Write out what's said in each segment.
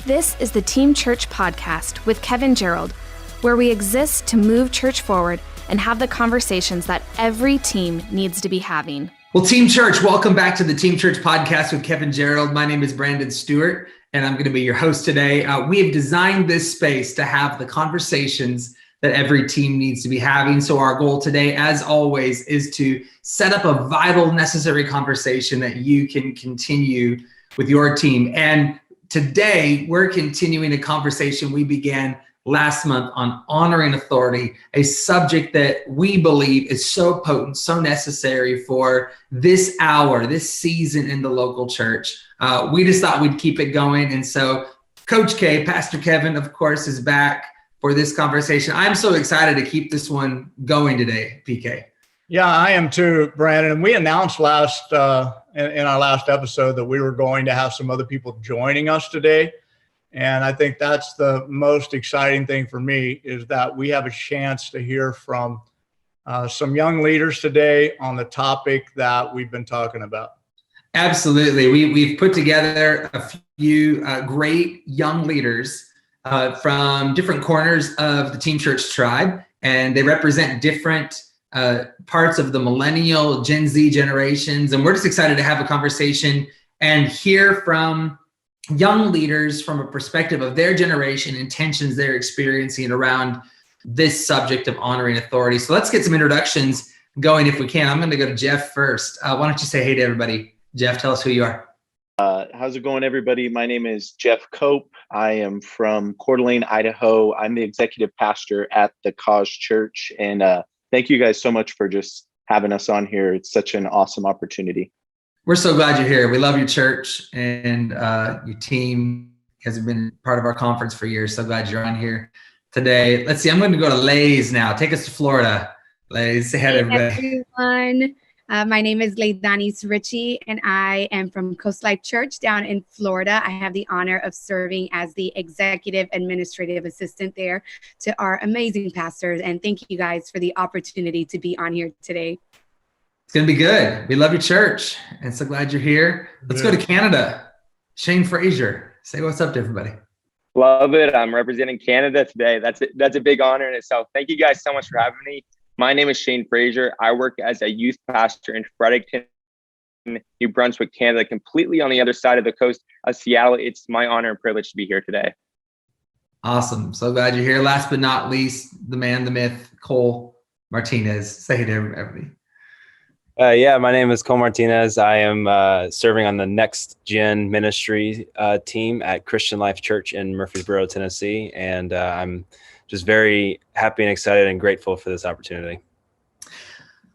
This is the Team Church Podcast with Kevin Gerald, where we exist to move church forward and have the conversations that every team needs to be having. Well, Team Church, welcome back to the Team Church Podcast with Kevin Gerald. My name is Brandon Stewart, and I'm going to be your host today. We have designed this space to have the conversations that every team needs to be having. So our goal today, as always, is to set up a vital, necessary conversation that you can continue with your team. And today, we're continuing a conversation we began last month on honoring authority, a subject that we believe is so potent, so necessary for this hour, this season in the local church. We just thought we'd keep it going. And so Coach K, Pastor Kevin, of course, is back for this conversation. I'm so excited to keep this one going today, PK. Yeah, I am too, Brandon. And we announced in our last episode that we were going to have some other people joining us today. And I think that's the most exciting thing for me, is that we have a chance to hear from some young leaders today on the topic that we've been talking about. Absolutely. We've put together a few great young leaders from different corners of the Team Church tribe, and they represent different parts of the millennial, Gen Z generations. And we're just excited to have a conversation and hear from young leaders from a perspective of their generation and tensions they're experiencing around this subject of honoring authority. So let's get some introductions going if we can. I'm going to go to Jeff first. Why don't you say hey to everybody? Jeff, tell us who you are. How's it going, everybody? My name is Jeff Cope. I am from Coeur d'Alene, Idaho. I'm the executive pastor at the Cause Church. And thank you guys so much for just having us on here. It's such an awesome opportunity. We're so glad you're here. We love your church and your team. You guys have been part of our conference for years. So glad you're on here today. Let's see. I'm going to go to Lays now. Take us to Florida. Lays, say hi to everybody. Everyone. My name is Leidanis Ritchie, and I am from Coast Life Church down in Florida. I have the honor of serving as the executive administrative assistant there to our amazing pastors. And thank you guys for the opportunity to be on here today. It's going to be good. We love your church, and so glad you're here. Let's go to Canada. Shane Frazier, say what's up to everybody. Love it. I'm representing Canada today. That's a big honor in itself. Thank you guys so much for having me. My name is Shane Frazier. I work as a youth pastor in Fredericton, New Brunswick, Canada, completely on the other side of the coast of Seattle. It's my honor and privilege to be here today. Awesome. So glad you're here. Last but not least, the man, the myth, Cole Martinez. Say hey to everybody. My name is Cole Martinez. I am serving on the Next Gen Ministry team at Christian Life Church in Murfreesboro, Tennessee. And I'm just very happy and excited and grateful for this opportunity.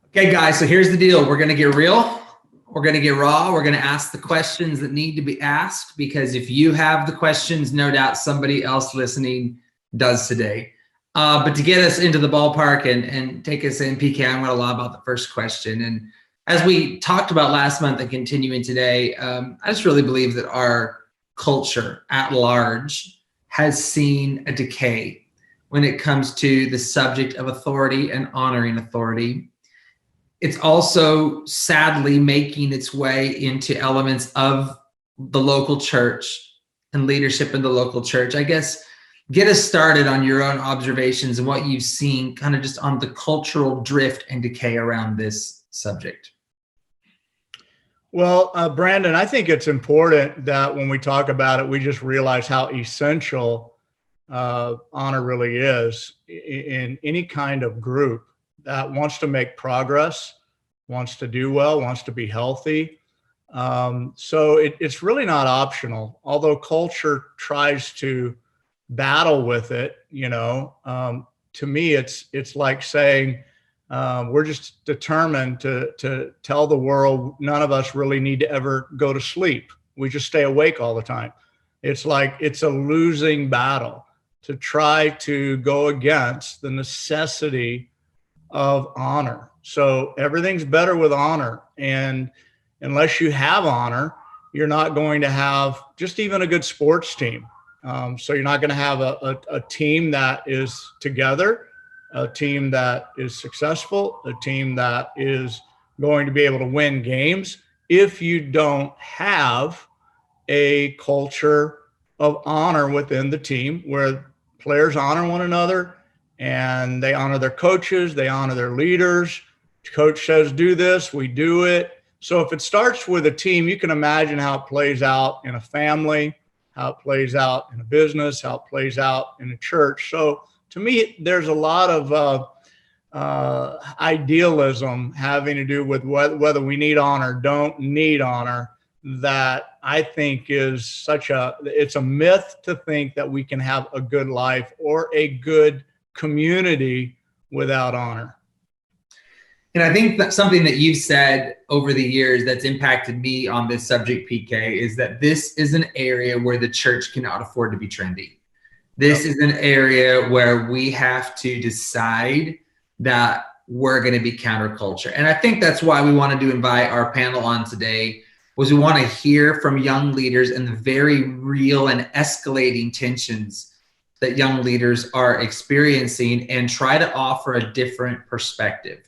Okay, guys, so here's the deal. We're going to get real. We're going to get raw. We're going to ask the questions that need to be asked, because if you have the questions, no doubt somebody else listening does today. But to get us into the ballpark and take us in, PK, I'm going to lob out the first question. And as we talked about last month and continuing today, I just really believe that our culture at large has seen a decay when it comes to the subject of authority and honoring authority. It's also sadly making its way into elements of the local church and leadership in the local church. I guess get us started on your own observations and what you've seen kind of just on the cultural drift and decay around this subject. Well, Brandon, I think it's important that when we talk about it, we just realize how essential honor really is in any kind of group that wants to make progress, wants to do well, wants to be healthy. So it's really not optional, although culture tries to battle with it. To me, it's like saying we're just determined to tell the world none of us really need to ever go to sleep. We just stay awake all the time. It's like it's a losing battle to try to go against the necessity of honor. So everything's better with honor. And unless you have honor, you're not going to have just even a good sports team. So you're not going to have a team that is together, a team that is successful, a team that is going to be able to win games if you don't have a culture of honor within the team where players honor one another and they honor their coaches, they honor their leaders. Coach says, do this, we do it. So if it starts with a team, you can imagine how it plays out in a family, how it plays out in a business, how it plays out in a church. So to me, there's a lot of idealism having to do with whether we need honor, don't need honor, that I think is it's a myth to think that we can have a good life or a good community without honor. And I think that something that you've said over the years that's impacted me on this subject, PK, is that this is an area where the church cannot afford to be trendy. This is an area where we have to decide that we're going to be counterculture. And I think that's why we wanted to invite our panel on today, was we want to hear from young leaders and the very real and escalating tensions that young leaders are experiencing and try to offer a different perspective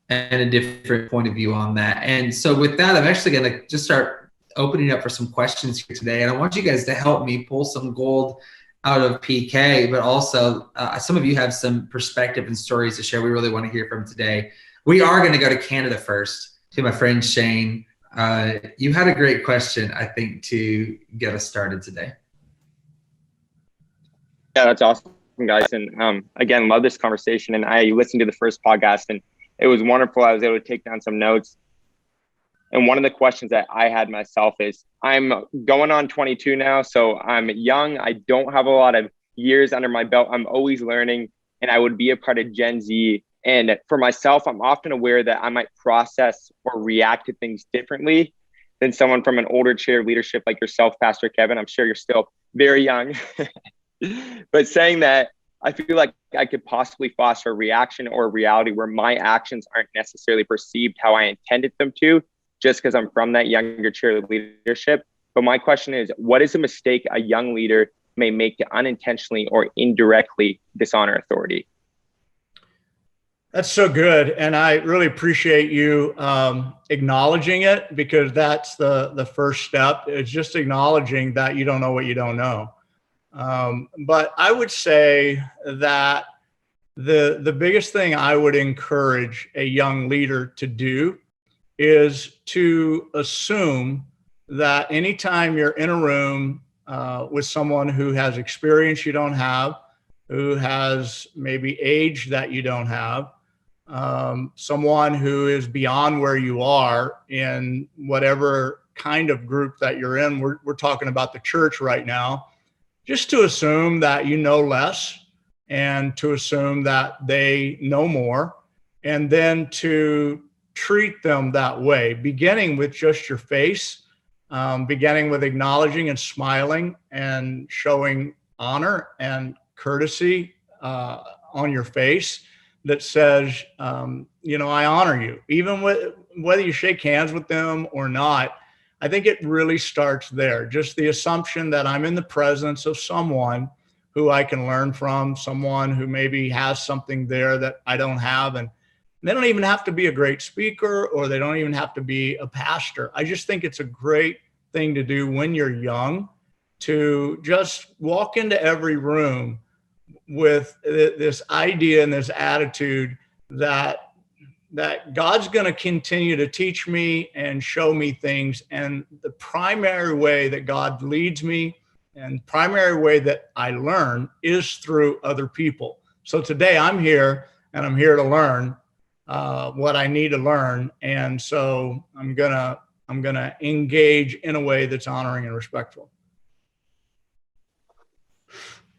and a different point of view on that. And so with that, I'm actually going to just start opening up for some questions here today. And I want you guys to help me pull some gold out of PK, but also some of you have some perspective and stories to share we really want to hear from today. We are going to go to Canada first, to my friend Shane. You had a great question, I think, to get us started today. Yeah, that's awesome, guys. And again, love this conversation. And I listened to the first podcast and it was wonderful. I was able to take down some notes. And one of the questions that I had myself is, I'm going on 22 now, so I'm young. I don't have a lot of years under my belt. I'm always learning, and I would be a part of Gen Z. And for myself, I'm often aware that I might process or react to things differently than someone from an older chair of leadership like yourself, Pastor Kevin. I'm sure you're still very young. But saying that, I feel like I could possibly foster a reaction or a reality where my actions aren't necessarily perceived how I intended them to, just because I'm from that younger chair of leadership. But my question is, what is a mistake a young leader may make to unintentionally or indirectly dishonor authority? That's so good. And I really appreciate you acknowledging it, because that's the first step. It's just acknowledging that you don't know what you don't know. But I would say that the biggest thing I would encourage a young leader to do is to assume that anytime you're in a room with someone who has experience you don't have, who has maybe age that you don't have, someone who is beyond where you are in whatever kind of group that you're in, we're talking about the church right now, just to assume that you know less and to assume that they know more, and then to treat them that way, beginning with just your face, beginning with acknowledging and smiling and showing honor and courtesy on your face that says, I honor you, even whether you shake hands with them or not. I think it really starts there. Just the assumption that I'm in the presence of someone who I can learn from, someone who maybe has something there that I don't have. And they don't even have to be a great speaker, or they don't even have to be a pastor. I just think it's a great thing to do when you're young, to just walk into every room with this idea and this attitude that God's going to continue to teach me and show me things. And the primary way that God leads me and primary way that I learn is through other people. So today I'm here and I'm here to learn what I need to learn. And so I'm gonna engage in a way that's honoring and respectful.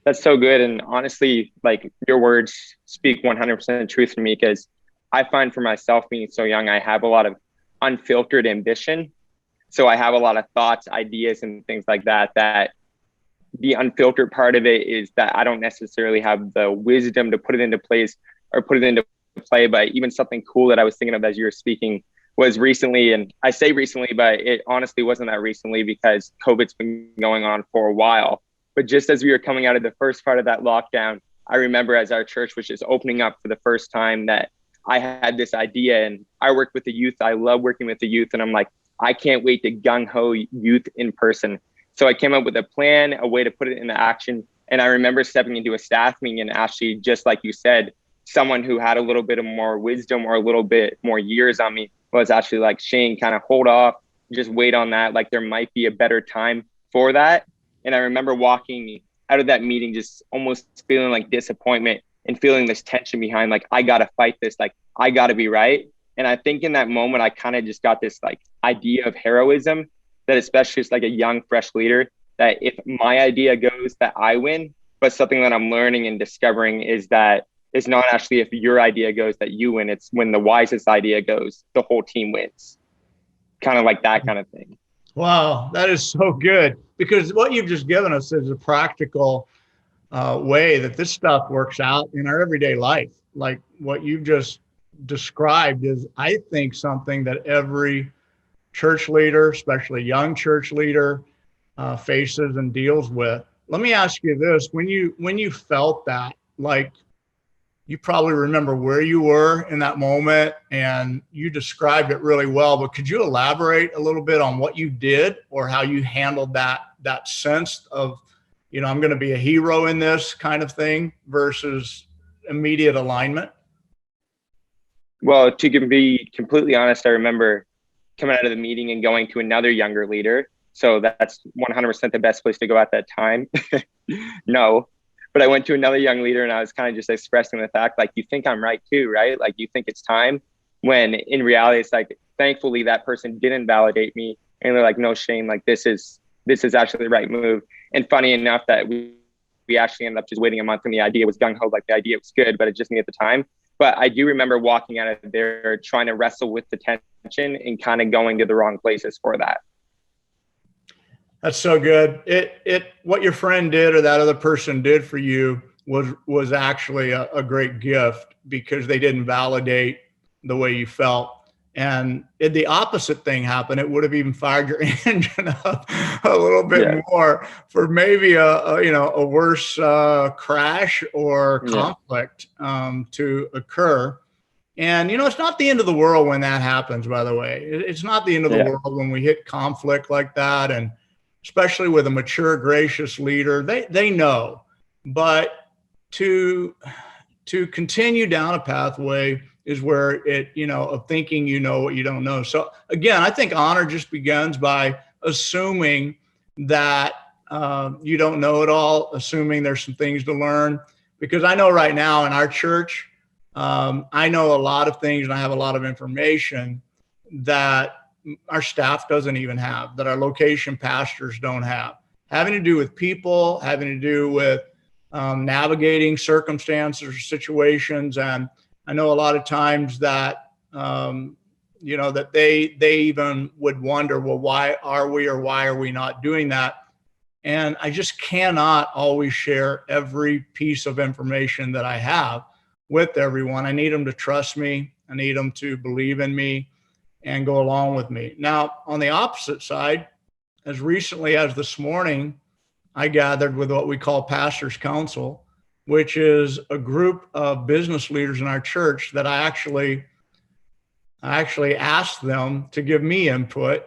That's so good. And honestly, like, your words speak 100% truth to me, because I find for myself, being so young, I have a lot of unfiltered ambition. So I have a lot of thoughts, ideas, and things like that, that the unfiltered part of it is that I don't necessarily have the wisdom to put it into place or put it into play. But even something cool that I was thinking of as you were speaking was recently, and I say recently, but it honestly wasn't that recently because COVID's been going on for a while. But just as we were coming out of the first part of that lockdown, I remember as our church was just opening up for the first time that I had this idea, and I work with the youth. I love working with the youth. And I'm like, I can't wait to gung-ho youth in person. So I came up with a plan, a way to put it into action. And I remember stepping into a staff meeting and actually, just like you said, someone who had a little bit of more wisdom or a little bit more years on me was actually like, Shane, kind of hold off, just wait on that. Like there might be a better time for that. And I remember walking out of that meeting, just almost feeling like disappointment and feeling this tension behind, like, I got to fight this, like, I got to be right. And I think in that moment, I kind of just got this like idea of heroism, that especially as like a young, fresh leader, that if my idea goes, that I win. But something that I'm learning and discovering is that it's not actually if your idea goes that you win. It's when the wisest idea goes, the whole team wins. Kind of like that kind of thing. Wow, that is so good, because what you've just given us is a practical way that this stuff works out in our everyday life. Like what you've just described is, I think, something that every church leader, especially young church leader, faces and deals with. Let me ask you this: when you felt that, like, you probably remember where you were in that moment, and you described it really well, but could you elaborate a little bit on what you did or how you handled that sense of, I'm going to be a hero in this kind of thing versus immediate alignment? Well, to be completely honest, I remember coming out of the meeting and going to another younger leader. So that's 100% the best place to go at that time. No. But I went to another young leader and I was kind of just expressing the fact, like, you think I'm right too, right? Like, you think it's time, when in reality, it's like, thankfully that person didn't validate me. And they're like, no, Shane, like, this is actually the right move. And funny enough that we actually ended up just waiting a month, and the idea was gung-ho, like the idea was good, but it just needed the time. But I do remember walking out of there trying to wrestle with the tension and kind of going to the wrong places for that. That's so good. What your friend did or that other person did for you was actually a great gift, because they didn't validate the way you felt. And if the opposite thing happened, it would have even fired your engine up a little bit more for maybe a worse crash or conflict to occur. And, it's not the end of the world when that happens, by the way. It's not the end of the world when we hit conflict like that. And especially with a mature, gracious leader, they know. But to continue down a pathway is where of thinking what you don't know. So again, I think honor just begins by assuming that you don't know it all, assuming there's some things to learn. Because I know right now in our church, I know a lot of things, and I have a lot of information that our staff doesn't even have, that our location pastors don't have, having to do with people, having to do with navigating circumstances or situations. And I know a lot of times that, that they even would wonder, well, why are we not doing that? And I just cannot always share every piece of information that I have with everyone. I need them to trust me. I need them to believe in me and go along with me. Now, on the opposite side, as recently as this morning, I gathered with what we call Pastors Council, which is a group of business leaders in our church that I actually asked them to give me input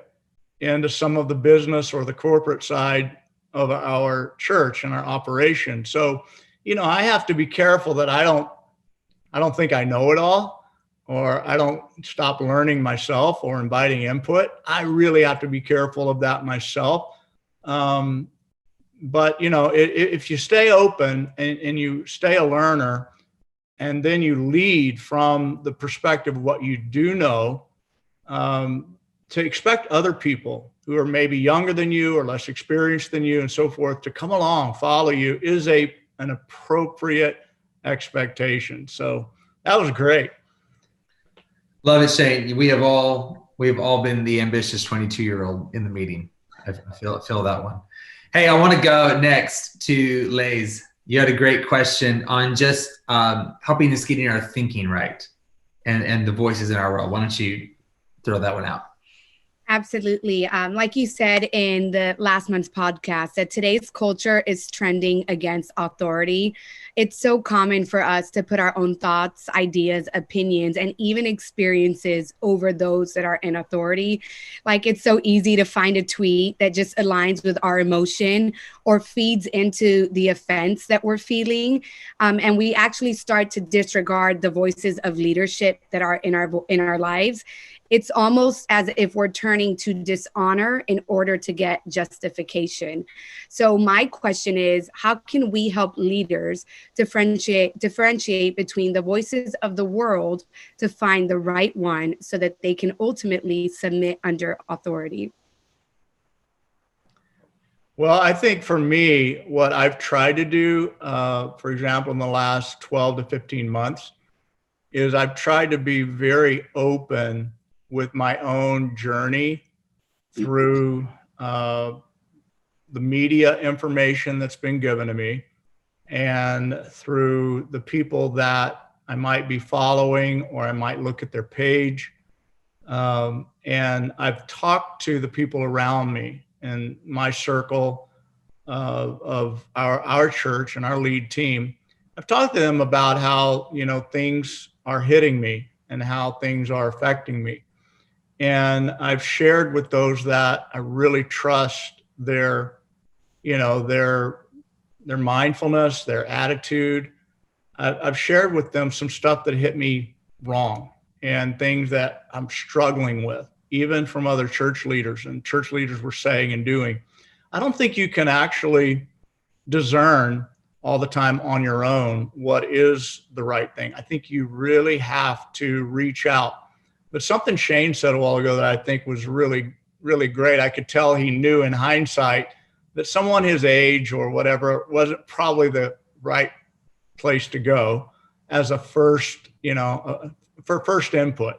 into some of the business or the corporate side of our church and our operation. So, I have to be careful that I don't think I know it all, or I don't stop learning myself or inviting input. I really have to be careful of that myself. But, if you stay open and you stay a learner, and then you lead from the perspective of what you do know, to expect other people who are maybe younger than you or less experienced than you and so forth to come along, follow you, is an appropriate expectation. So that was great. Love it, Shane. We have all been the ambitious 22-year-old in the meeting. I feel that one. Hey, I want to go next to Lays. You had a great question on just helping us getting our thinking right and the voices in our world. Why don't you throw that one out? Absolutely. Like you said in the last month's podcast, that today's culture is trending against authority. It's so common for us to put our own thoughts, ideas, opinions, and even experiences over those that are in authority. Like, it's so easy to find a tweet that just aligns with our emotion or feeds into the offense that we're feeling. And we actually start to disregard the voices of leadership that are in our lives. It's almost as if we're turning to dishonor in order to get justification. So my question is, how can we help leaders differentiate between the voices of the world to find the right one so that they can ultimately submit under authority? Well, I think for me, what I've tried to do, for example, in the last 12 to 15 months, is I've tried to be very open with my own journey through the media information that's been given to me and through the people that I might be following, or I might look at their page. And I've talked to the people around me in my circle of our church and our lead team. I've talked to them about how, things are hitting me and how things are affecting me. And I've shared with those that I really trust their mindfulness, their attitude. I've shared with them some stuff that hit me wrong and things that I'm struggling with, even from other church leaders, and church leaders were saying and doing. I don't think you can actually discern all the time on your own what is the right thing. I think you really have to reach out. But something Shane said a while ago that I think was really, really great. I could tell he knew in hindsight that someone his age or whatever wasn't probably the right place to go as a first, for first input.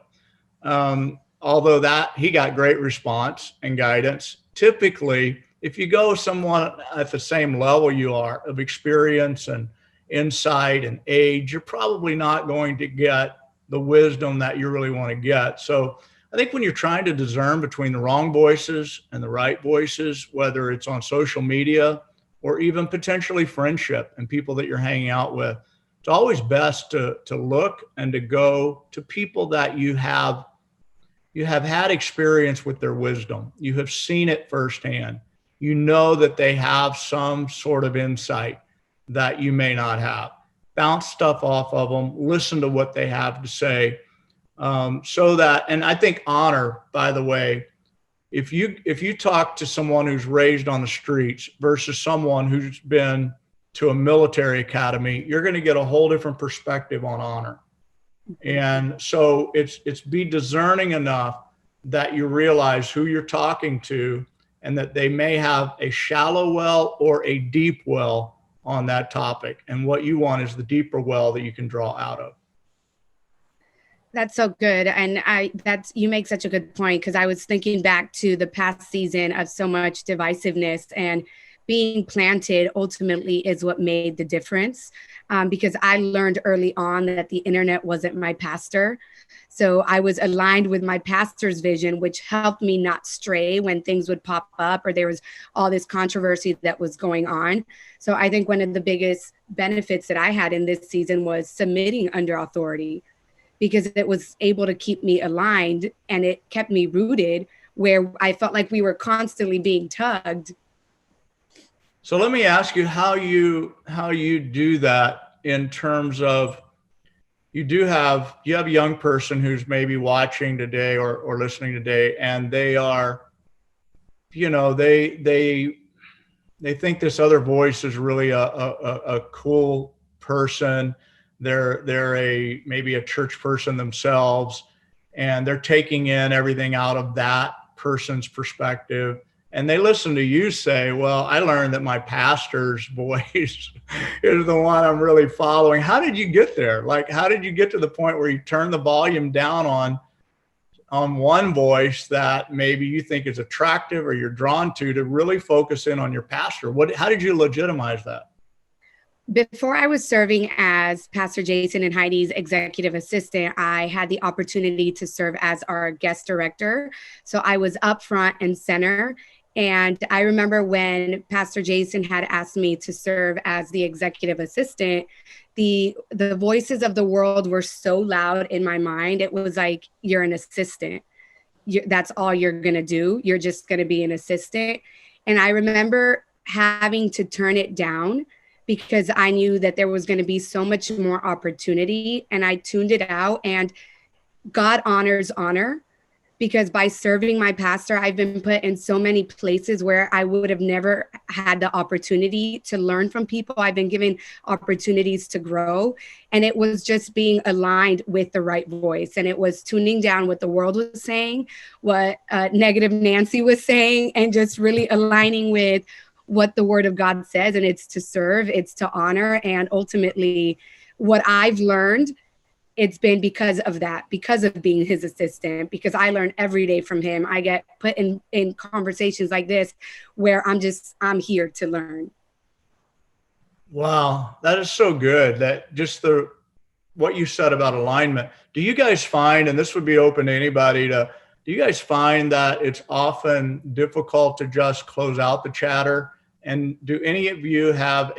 Although that he got great response and guidance. Typically, if you go someone at the same level you are of experience and insight and age, you're probably not going to get the wisdom that you really want to get. So I think when you're trying to discern between the wrong voices and the right voices, whether it's on social media or even potentially friendship and people that you're hanging out with, it's always best to look and to go to people that you have had experience with their wisdom. You have seen it firsthand. You know that they have some sort of insight that you may not have. Bounce stuff off of them, listen to what they have to say. So that, and I think honor, by the way, if you talk to someone who's raised on the streets versus someone who's been to a military academy, you're going to get a whole different perspective on honor. And so it's be discerning enough that you realize who you're talking to and that they may have a shallow well or a deep well on that topic. And what you want is the deeper well that you can draw out of. That's so good. And you make such a good point, because I was thinking back to the past season of so much divisiveness, and being planted ultimately is what made the difference. Because I learned early on that the internet wasn't my pastor. So I was aligned with my pastor's vision, which helped me not stray when things would pop up or there was all this controversy that was going on. So I think one of the biggest benefits that I had in this season was submitting under authority, because it was able to keep me aligned and it kept me rooted where I felt like we were constantly being tugged. So let me ask you how you do that in terms of you have a young person who's maybe watching today or listening today, and they are, they think this other voice is really a cool person. They're maybe a church person themselves, and they're taking in everything out of that person's perspective. And they listen to you say, well, I learned that my pastor's voice is the one I'm really following. How did you get there? Like, how did you get to the point where you turn the volume down on one voice that maybe you think is attractive or you're drawn to really focus in on your pastor? How did you legitimize that? Before I was serving as Pastor Jason and Heidi's executive assistant, I had the opportunity to serve as our guest director. So I was up front and center. And I remember when Pastor Jason had asked me to serve as the executive assistant, the voices of the world were so loud in my mind. It was like, you're an assistant. That's all you're going to do. You're just going to be an assistant. And I remember having to turn it down because I knew that there was going to be so much more opportunity, and I tuned it out. And God honors honor, because by serving my pastor, I've been put in so many places where I would have never had the opportunity to learn from people. I've been given opportunities to grow, and it was just being aligned with the right voice. And it was tuning down what the world was saying, what negative Nancy was saying, and just really aligning with what the word of God says. And it's to serve, it's to honor. And ultimately, what I've learned, it's been because of that, because of being his assistant, because I learn every day from him. I get put in conversations like this where I'm here to learn. Wow, that is so good. That just what you said about alignment. Do you guys find, and this would be open to anybody, do you guys find that it's often difficult to just close out the chatter? And do any of you have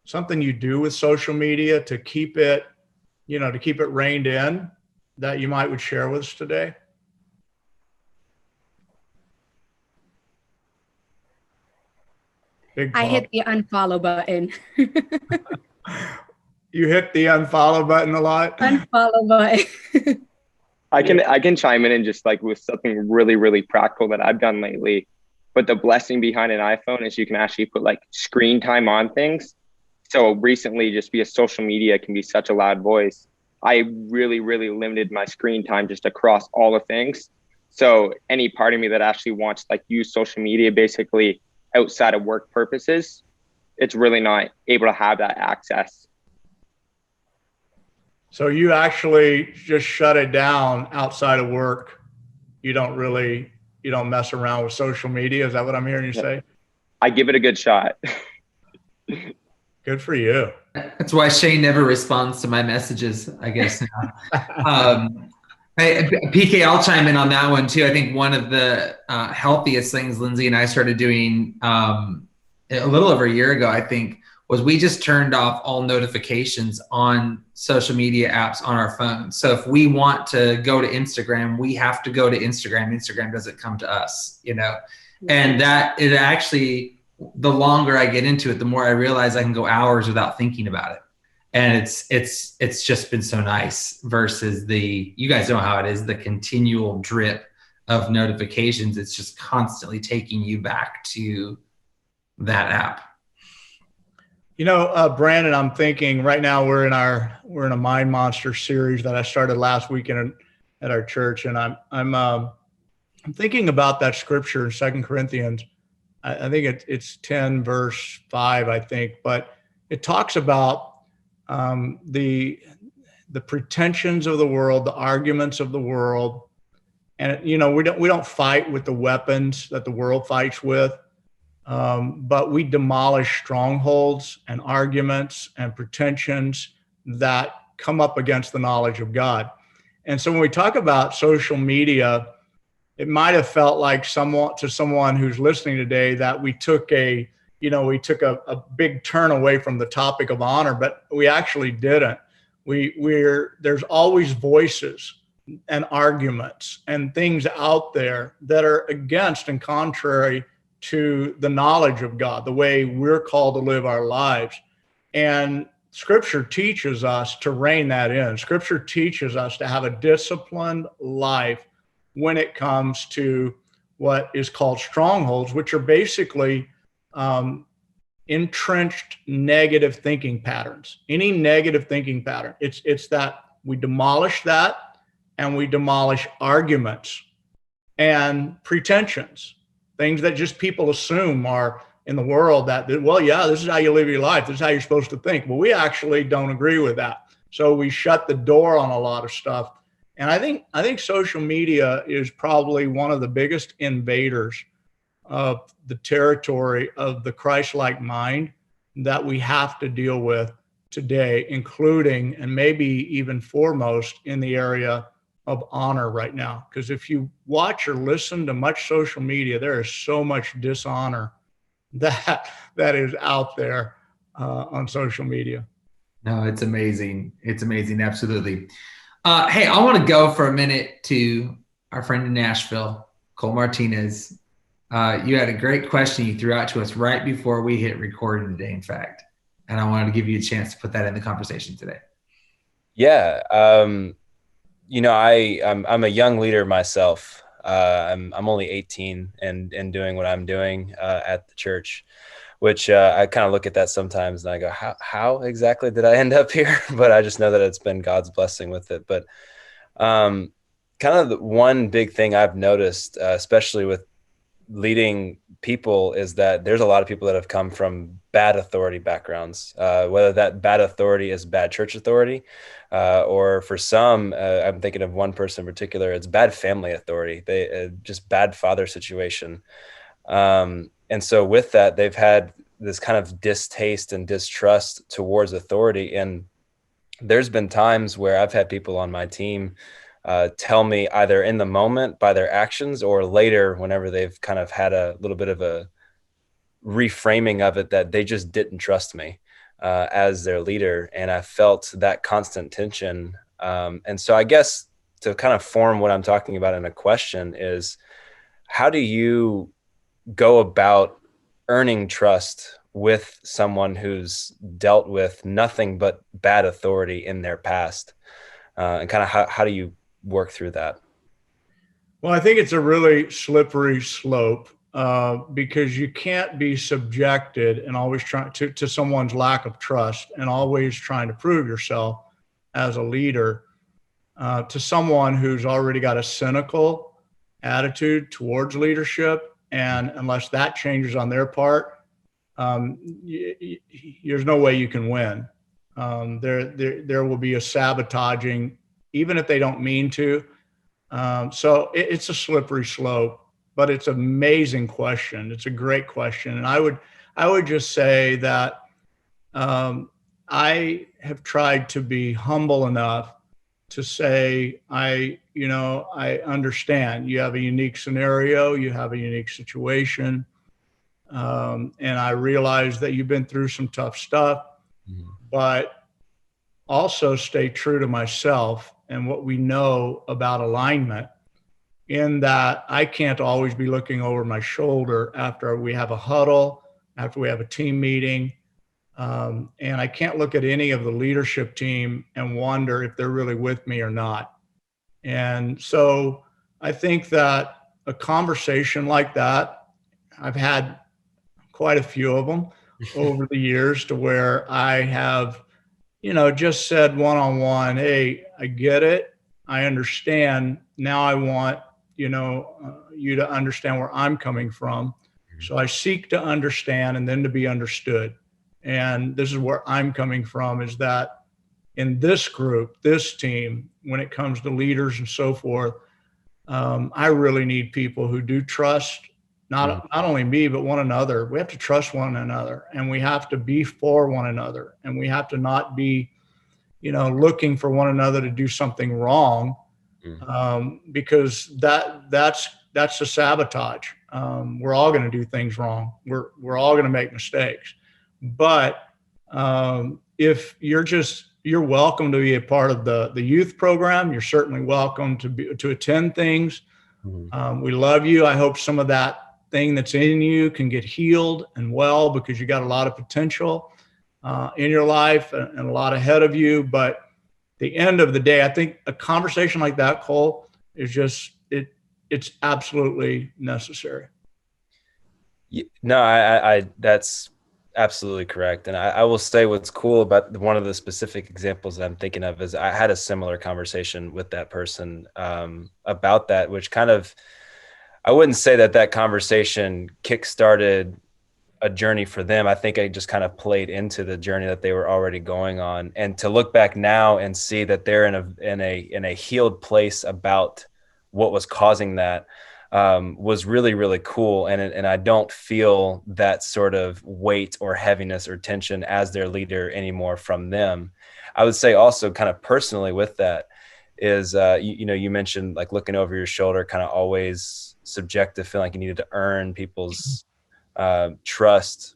something you do with social media to keep it, to keep it reined in that you would share with us today? I hit the unfollow button. You hit the unfollow button a lot? Unfollow button. I can chime in and just like with something really, really practical that I've done lately. But the blessing behind an iPhone is you can actually put like screen time on things. So recently, just because social media can be such a loud voice, I really, really limited my screen time just across all the things. So any part of me that actually wants to like use social media basically outside of work purposes, it's really not able to have that access. So you actually just shut it down outside of work. You don't mess around with social media. Is that what I'm hearing you say? I give it a good shot. Good for you. That's why Shane never responds to my messages, I guess. Hey, PK, I'll chime in on that one too. I think one of the healthiest things Lindsay and I started doing a little over a year ago, I think, was we just turned off all notifications on social media apps on our phone. So if we want to go to Instagram, we have to go to Instagram. Instagram doesn't come to us, and that it actually, the longer I get into it, the more I realize I can go hours without thinking about it. And it's just been so nice versus you guys know how it is, the continual drip of notifications. It's just constantly taking you back to that app. Brandon, I'm thinking right now we're in a Mind Monster series that I started last weekend at our church. And I'm thinking about that scripture in 2 Corinthians. I think it's 10 verse 5, I think, but it talks about the pretensions of the world, the arguments of the world. And, we don't fight with the weapons that the world fights with, but we demolish strongholds and arguments and pretensions that come up against the knowledge of God. And so when we talk about social media, it might have felt like someone who's listening today that we took a big turn away from the topic of honor, but we actually didn't. There's always voices and arguments and things out there that are against and contrary to the knowledge of God, the way we're called to live our lives. And Scripture teaches us to rein that in. Scripture teaches us to have a disciplined life when it comes to what is called strongholds, which are basically entrenched negative thinking patterns. Any negative thinking pattern, it's that we demolish that, and we demolish arguments and pretensions, things that just people assume are in the world that, well, yeah, this is how you live your life. This is how you're supposed to think. Well, we actually don't agree with that. So we shut the door on a lot of stuff. And I think social media is probably one of the biggest invaders of the territory of the Christ-like mind. that we have to deal with today, including and maybe even foremost in the area of honor right now. Because if you watch or listen to much social media, there is so much dishonor that is out there on social media. No, it's amazing. It's amazing. Absolutely. Hey, I want to go for a minute to our friend in Nashville, Cole Martinez. You had a great question you threw out to us right before we hit recording today, in fact. And I wanted to give you a chance to put that in the conversation today. Yeah. I'm a young leader myself. I'm only 18 and doing what I'm doing at the church, which I kind of look at that sometimes and I go, how exactly did I end up here? But I just know that it's been God's blessing with it. But kind of the one big thing I've noticed, especially with leading people, is that there's a lot of people that have come from bad authority backgrounds, whether that bad authority is bad church authority, or for some, I'm thinking of one person in particular, it's bad family authority. They just bad father situation. And so with that, they've had this kind of distaste and distrust towards authority. And there's been times where I've had people on my team tell me either in the moment by their actions or later whenever they've kind of had a little bit of a reframing of it that they just didn't trust me as their leader. And I felt that constant tension. And so I guess to kind of form what I'm talking about in a question is, how do you go about earning trust with someone who's dealt with nothing but bad authority in their past? And kind of how do you work through that? Well, I think it's a really slippery slope because you can't be subjected and always trying to someone's lack of trust and always trying to prove yourself as a leader to someone who's already got a cynical attitude towards leadership. And unless that changes on their part, there's no way you can win. There will be a sabotaging, even if they don't mean to. So it's a slippery slope, but it's an amazing question. It's a great question. And I would just say that I have tried to be humble enough to say, I understand you have a unique scenario, you have a unique situation. And I realize that you've been through some tough stuff, but also stay true to myself and what we know about alignment, in that I can't always be looking over my shoulder after we have a huddle, after we have a team meeting. And I can't look at any of the leadership team and wonder if they're really with me or not. And so I think that a conversation like that, I've had quite a few of them over the years, to where I have, just said one-on-one, hey, I get it. I understand. Now I want, you to understand where I'm coming from. So I seek to understand and then to be understood. And this is where I'm coming from, is that in this group, this team, when it comes to leaders and so forth, I really need people who do trust not only me, but one another. We have to trust one another, and we have to be for one another, and we have to not be, looking for one another to do something wrong, because that's the sabotage. We're all going to do things wrong. We're all going to make mistakes, but if you're welcome to be a part of the youth program. You're certainly welcome to attend things. We love you. I hope some of that thing that's in you can get healed and well, because you got a lot of potential in your life and a lot ahead of you. But at the end of the day, I think a conversation like that, Cole, is just it's absolutely necessary. No, I that's absolutely correct. And I will say what's cool about one of the specific examples that I'm thinking of is I had a similar conversation with that person about that, which kind of, I wouldn't say that conversation kickstarted a journey for them. I think I just kind of played into the journey that they were already going on. And to look back now and see that they're in a healed place about what was causing that, was really, really cool. And I don't feel that sort of weight or heaviness or tension as their leader anymore from them. I would say also kind of personally with that is, you mentioned like looking over your shoulder, kind of always subjective, feeling like you needed to earn people's trust.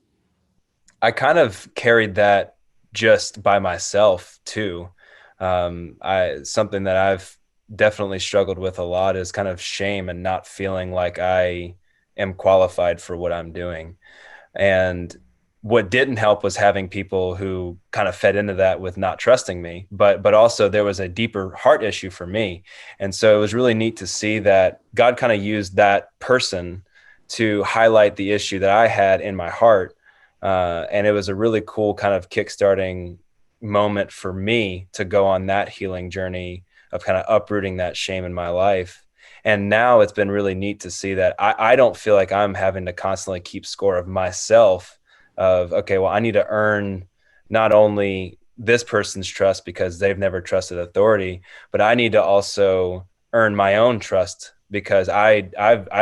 I kind of carried that just by myself too. Something that I've definitely struggled with a lot is kind of shame and not feeling like I am qualified for what I'm doing. And what didn't help was having people who kind of fed into that with not trusting me, but also there was a deeper heart issue for me. And so it was really neat to see that God kind of used that person to highlight the issue that I had in my heart. And it was a really cool kind of kickstarting moment for me to go on that healing journey of kind of uprooting that shame in my life. And now it's been really neat to see that I don't feel like I'm having to constantly keep score of myself of, okay, well, I need to earn not only this person's trust because they've never trusted authority, but I need to also earn my own trust because I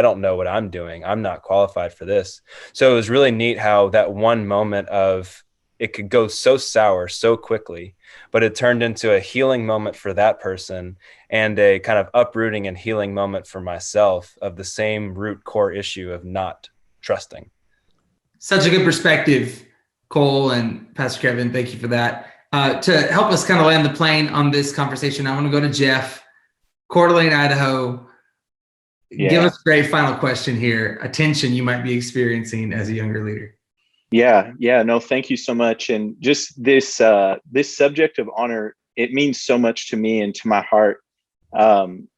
don't know what I'm doing. I'm not qualified for this. So it was really neat how that one moment of it could go so sour so quickly, but it turned into a healing moment for that person and a kind of uprooting and healing moment for myself of the same root core issue of not trusting. Such a good perspective, Cole and Pastor Kevin. Thank you for that. To help us kind of land the plane on this conversation, I want to go to Jeff, Coeur d'Alene, Idaho. Yeah. Give us a great final question here. A tension you might be experiencing as a younger leader. Yeah. No, thank you so much. And just this subject of honor, it means so much to me and to my heart.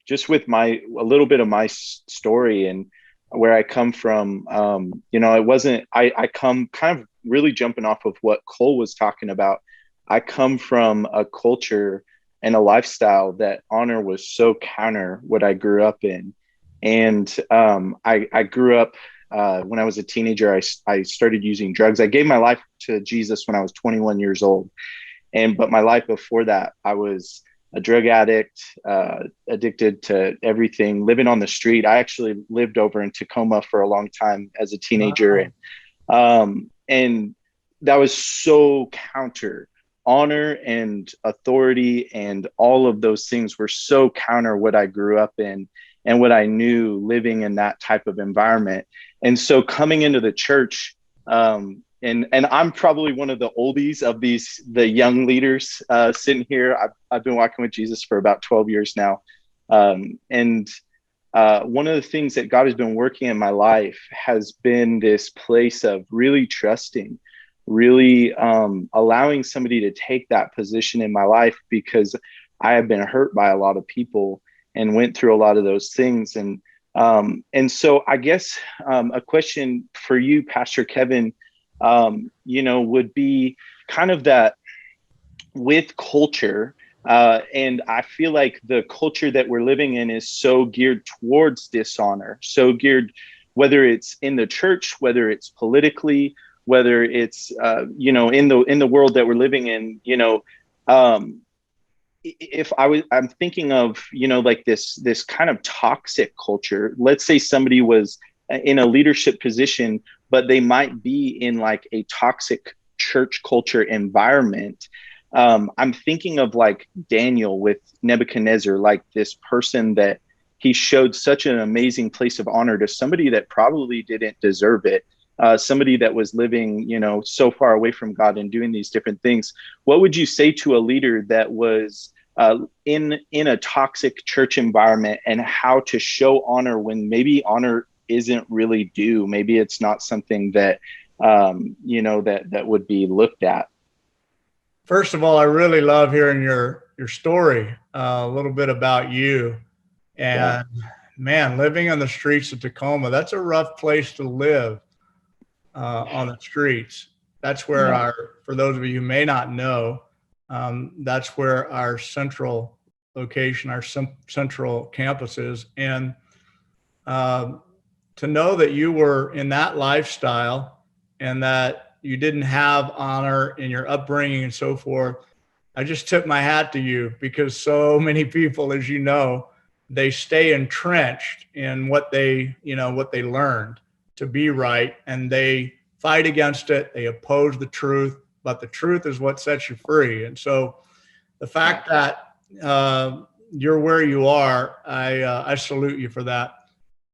Just with a little bit of my story and where I come from, I come kind of really jumping off of what Cole was talking about. I come from a culture and a lifestyle that honor was so counter what I grew up in. And I grew up, when I was a teenager, I started using drugs. I gave my life to Jesus when I was 21 years old. But my life before that, I was a drug addict, addicted to everything, living on the street. I actually lived over in Tacoma for a long time as a teenager. Wow. And that was so counter. Honor and authority and all of those things were so counter what I grew up in and what I knew living in that type of environment. And so coming into the church, and I'm probably one of the oldies of the young leaders sitting here. I've been walking with Jesus for about 12 years now. One of the things that God has been working in my life has been this place of really trusting, really allowing somebody to take that position in my life because I have been hurt by a lot of people and went through a lot of those things. And so I guess a question for you, Pastor Kevin, would be kind of that with culture. And I feel like the culture that we're living in is so geared towards dishonor, so geared, whether it's in the church, whether it's politically, whether it's, in the world that we're living in, I'm thinking of, like this kind of toxic culture. Let's say somebody was in a leadership position, but they might be in like a toxic church culture environment. I'm thinking of like Daniel with Nebuchadnezzar, like this person that he showed such an amazing place of honor to somebody that probably didn't deserve it. Somebody that was living, so far away from God and doing these different things. What would you say to a leader that was in a toxic church environment and how to show honor when maybe honor isn't really due? Maybe it's not something that, that would be looked at. First of all, I really love hearing your story, a little bit about you. And man, living on the streets of Tacoma, that's a rough place to live. On the streets. That's where for those of you who may not know, that's where our central location, our central campus is. And to know that you were in that lifestyle and that you didn't have honor in your upbringing and so forth, I just tip my hat to you because so many people, as you know, they stay entrenched in what they learned to be right, and they fight against it. They oppose the truth, but the truth is what sets you free. And so the fact that you're where you are, I salute you for that.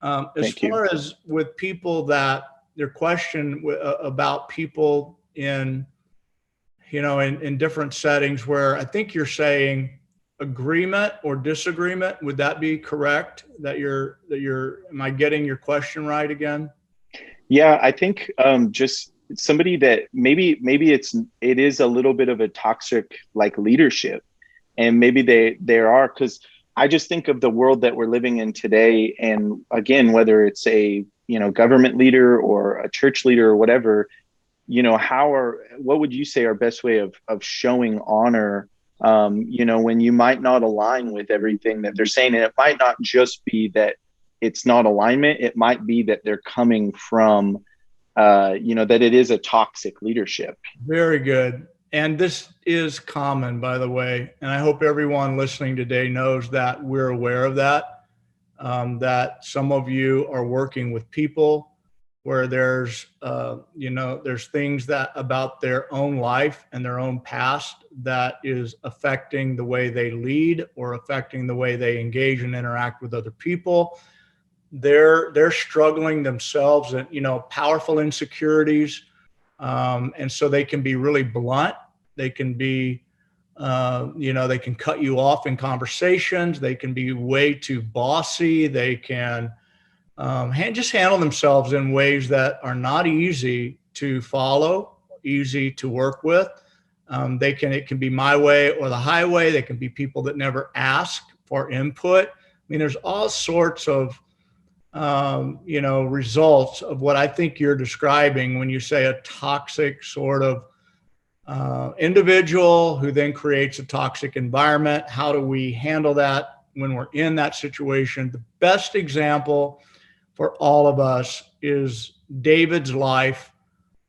As far as with people that their question about people in different settings where I think you're saying agreement or disagreement, would that be correct? Am I getting your question right again? Yeah, I think just somebody that maybe it is a little bit of a toxic like leadership, and maybe there are, because I just think of the world that we're living in today, and again, whether it's a government leader or a church leader or whatever, what would you say our best way of showing honor, when you might not align with everything that they're saying? And it might not just be that it's not alignment. It might be that they're coming from, that it is a toxic leadership. Very good. And this is common, by the way. And I hope everyone listening today knows that we're aware of that, that some of you are working with people where there's things that about their own life and their own past that is affecting the way they lead or affecting the way they engage and interact with other people. They're struggling themselves and, powerful insecurities. And so they can be really blunt. They can be, they can cut you off in conversations. They can be way too bossy. They can just handle themselves in ways that are not easy to follow, easy to work with. It can be my way or the highway. They can be people that never ask for input. I mean, there's all sorts of, results of what I think you're describing when you say a toxic sort of individual who then creates a toxic environment. How do we handle that when we're in that situation? The best example for all of us is David's life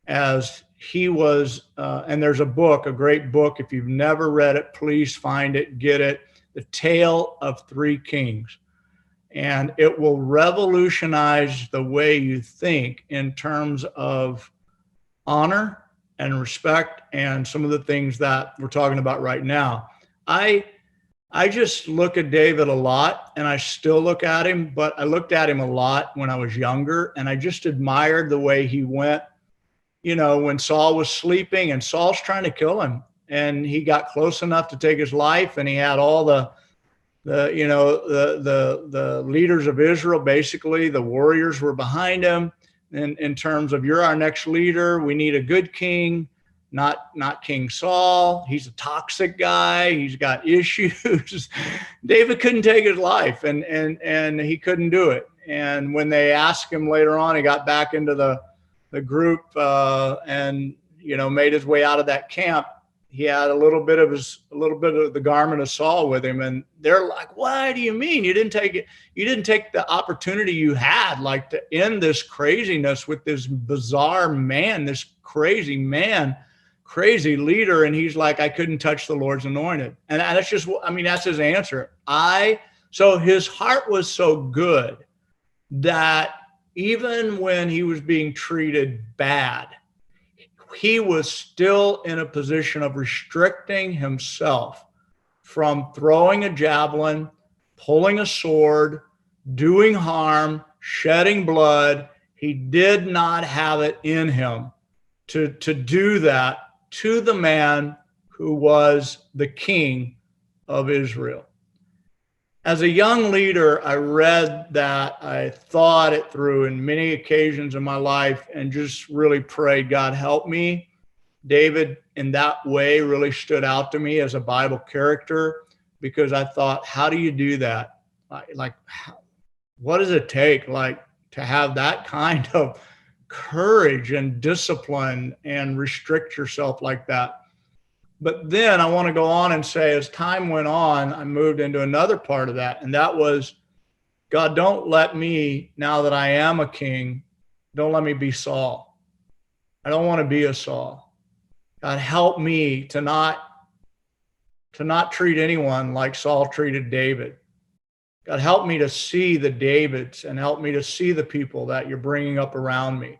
as he was, and there's a great book. If you've never read it, please find it, get it. The Tale of Three Kings. And it will revolutionize the way you think in terms of honor and respect and some of the things that we're talking about right now. I just look at David a lot, and I still look at him, but I looked at him a lot when I was younger, and I just admired the way he went, when Saul was sleeping and Saul's trying to kill him, and he got close enough to take his life, and he had all the leaders of Israel, basically the warriors were behind him in terms of, you're our next leader. We need a good king, not King Saul. He's a toxic guy. He's got issues. David couldn't take his life, and he couldn't do it. And when they asked him later on, he got back into the group and made his way out of that camp. He had a little bit of the garment of Saul with him, and they're like, "What do you mean you didn't take it? You didn't take the opportunity you had, like, to end this craziness with this bizarre man, this crazy man, crazy leader." And he's like, "I couldn't touch the Lord's anointed," and that's just, that's his answer. So his heart was so good that even when he was being treated bad, he was still in a position of restricting himself from throwing a javelin, pulling a sword, doing harm, shedding blood. He did not have it in him to do that to the man who was the king of Israel. As a young leader, I read that, I thought it through in many occasions in my life, and just really prayed, God, help me. David, in that way, really stood out to me as a Bible character, because I thought, how do you do that? Like, what does it take, to have that kind of courage and discipline and restrict yourself like that? But then I want to go on and say, as time went on, I moved into another part of that. And that was, God, don't let me, now that I am a king, don't let me be Saul. I don't want to be a Saul. God, help me to not treat anyone like Saul treated David. God, help me to see the Davids and help me to see the people that you're bringing up around me.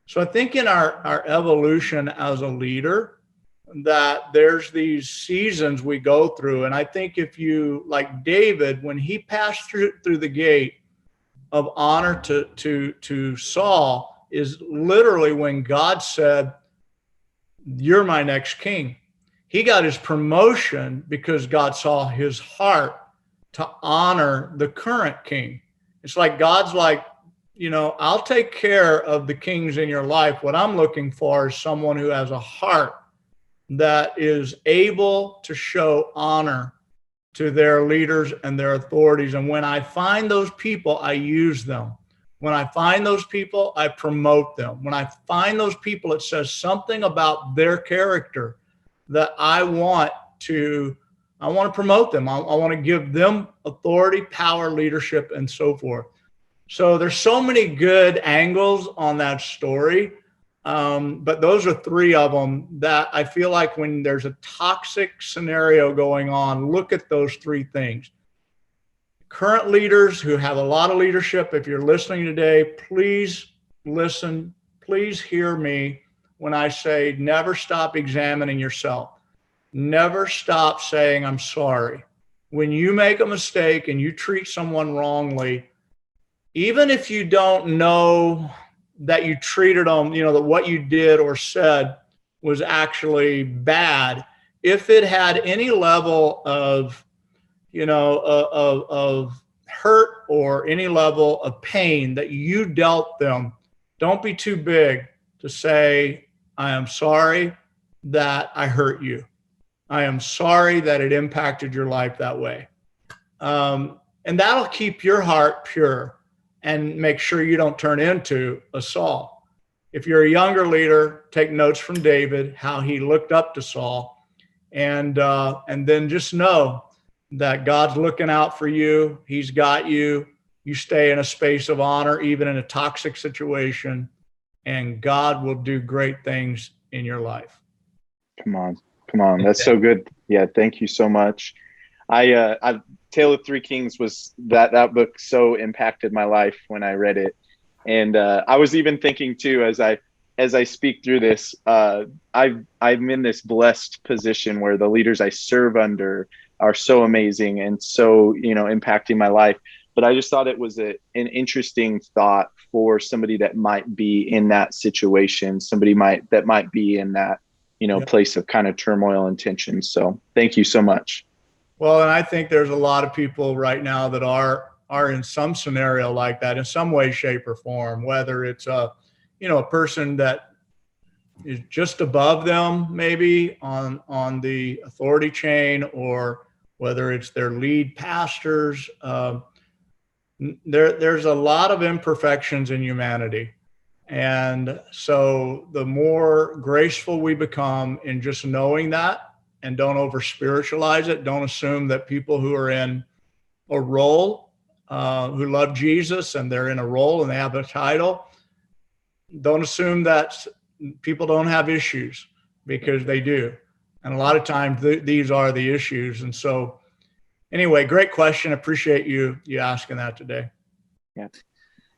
So I think in our evolution as a leader, that there's these seasons we go through. And I think if you, like David, when he passed through the gate of honor to Saul, is literally when God said, "You're my next king." He got his promotion because God saw his heart to honor the current king. It's like God's like, I'll take care of the kings in your life. What I'm looking for is someone who has a heart that is able to show honor to their leaders and their authorities. And when I find those people, I use them. When I find those people, I promote them. When I find those people, it says something about their character that I want to promote them. I want to give them authority, power, leadership, and so forth. So there's so many good angles on that story. But those are three of them that I feel like when there's a toxic scenario going on, look at those three things. Current leaders who have a lot of leadership, if you're listening today, please listen, please hear me when I say never stop examining yourself. Never stop saying, I'm sorry. When you make a mistake and you treat someone wrongly, even if you don't know that you treated them, that what you did or said was actually bad, if it had any level of, of hurt or any level of pain that you dealt them, don't be too big to say, I am sorry that I hurt you. I am sorry that it impacted your life that way. And that'll keep your heart pure and make sure you don't turn into a Saul. If you're a younger leader, take notes from David, how he looked up to Saul, and then just know that God's looking out for you. He's got you. You stay in a space of honor, even in a toxic situation, and God will do great things in your life. Come on. That's so good. Yeah. Thank you so much. Tale of Three Kings was that book so impacted my life when I read it. And I was even thinking too, as I speak through this, I'm in this blessed position where the leaders I serve under are so amazing and so, impacting my life. But I just thought it was an interesting thought for somebody that might be in that situation, that might be in that, place of kind of turmoil and tension. So thank you so much. Well, and I think there's a lot of people right now that are in some scenario like that in some way, shape, or form, whether it's a person that is just above them, maybe on the authority chain, or whether it's their lead pastors. There's a lot of imperfections in humanity. And so the more graceful we become in just knowing that, and don't over spiritualize it, don't assume that people who are in a role, who love Jesus and they're in a role and they have a title, don't assume that people don't have issues, because they do. And a lot of times these are the issues. And so anyway, great question. Appreciate you asking that today. Yeah.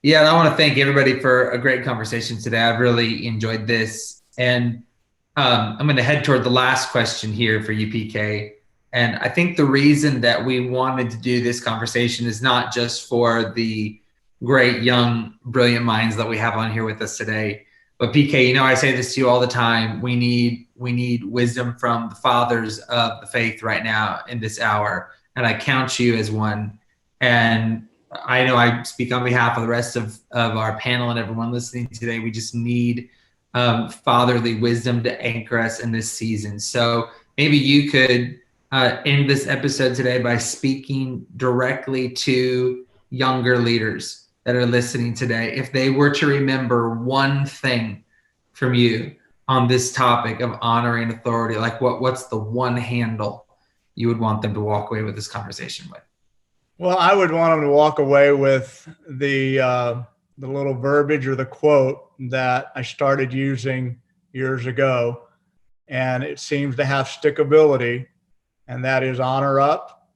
Yeah, and I want to thank everybody for a great conversation today. I've really enjoyed this. And I'm going to head toward the last question here for you, PK. And I think the reason that we wanted to do this conversation is not just for the great, young, brilliant minds that we have on here with us today, but PK, I say this to you all the time. We need wisdom from the fathers of the faith right now in this hour. And I count you as one. And I know I speak on behalf of the rest of our panel and everyone listening today. We just need fatherly wisdom to anchor us in this season. So maybe you could end this episode today by speaking directly to younger leaders that are listening today. If they were to remember one thing from you on this topic of honoring authority, like what's the one handle you would want them to walk away with this conversation with? Well, I would want them to walk away with the little verbiage or the quote that I started using years ago, and it seems to have stickability, and that is honor up,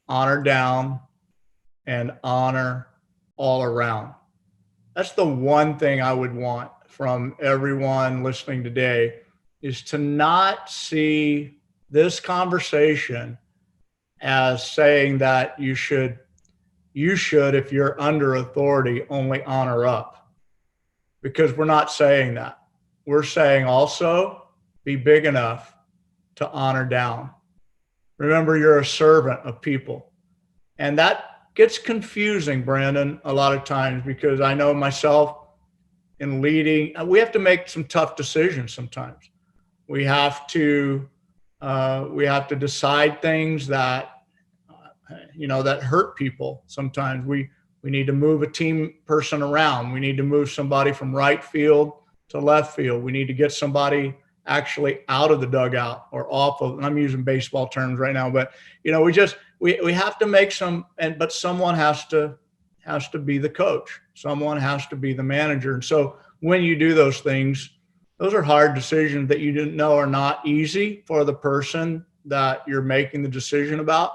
honor down, and honor all around. That's the one thing I would want from everyone listening today, is to not see this conversation as saying that you should, if you're under authority, only honor up. Because we're not saying that. We're saying also be big enough to honor down. Remember, you're a servant of people. And that gets confusing, Brandon, a lot of times, because I know myself in leading, we have to make some tough decisions sometimes. We have to decide things that, that hurt people. Sometimes we need to move a team person around. We need to move somebody from right field to left field. We need to get somebody actually out of the dugout or off of, and I'm using baseball terms right now, but we have to make but someone has to be the coach. Someone has to be the manager. And so when you do those things, those are hard decisions that you didn't know are not easy for the person that you're making the decision about.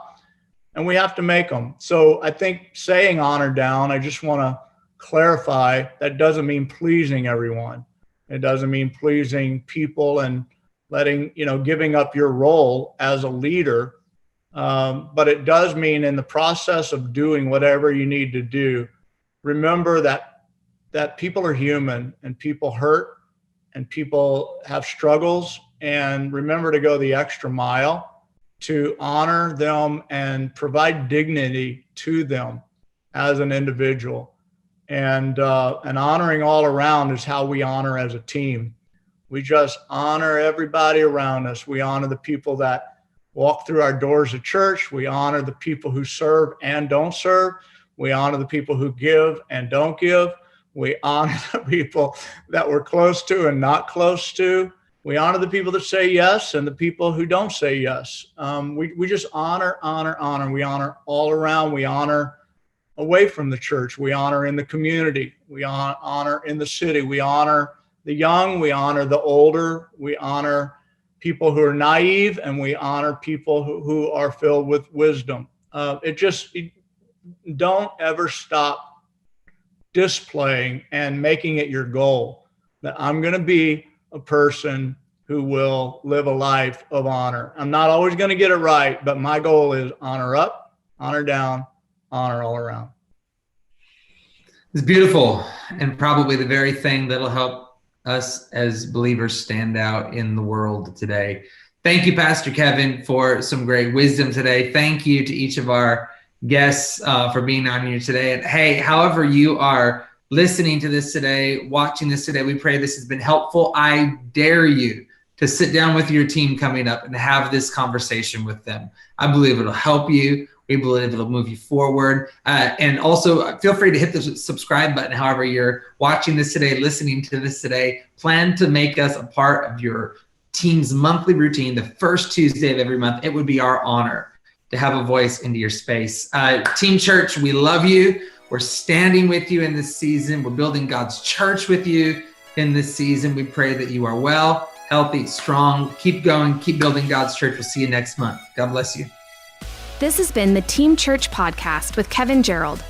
And we have to make them. So I think saying honor down, I just want to clarify, that doesn't mean pleasing everyone. It doesn't mean pleasing people and giving up your role as a leader. But it does mean in the process of doing whatever you need to do, remember that people are human and people hurt and people have struggles, and remember to go the extra mile to honor them and provide dignity to them as an individual. And honoring all around is how we honor as a team. We just honor everybody around us. We honor the people that walk through our doors of church. We honor the people who serve and don't serve. We honor the people who give and don't give. We honor the people that we're close to and not close to. We honor the people that say yes and the people who don't say yes. We just honor. We honor all around. We honor away from the church. We honor in the community. We honor in the city. We honor the young. We honor the older. We honor people who are naive, and we honor people who are filled with wisdom. Don't ever stop displaying and making it your goal that I'm going to be a person who will live a life of honor. I'm not always going to get it right, but my goal is honor up, honor down, honor all around. It's beautiful, and probably the very thing that'll help us as believers stand out in the world today. Thank you, Pastor Kevin, for some great wisdom today. Thank you to each of our guests for being on here today. And hey, however you are listening to this today, watching this today, we pray this has been helpful. I dare you to sit down with your team coming up and have this conversation with them. I believe it'll help you. We believe it'll move you forward. And also feel free to hit the subscribe button. However you're watching this today, listening to this today, plan to make us a part of your team's monthly routine. The first Tuesday of every month, it would be our honor to have a voice into your space. Team Church, we love you. We're standing with you in this season. We're building God's church with you in this season. We pray that you are well, healthy, strong. Keep going. Keep building God's church. We'll see you next month. God bless you. This has been the Team Church Podcast with Kevin Gerald.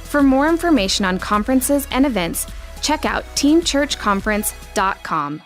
For more information on conferences and events, check out teamchurchconference.com.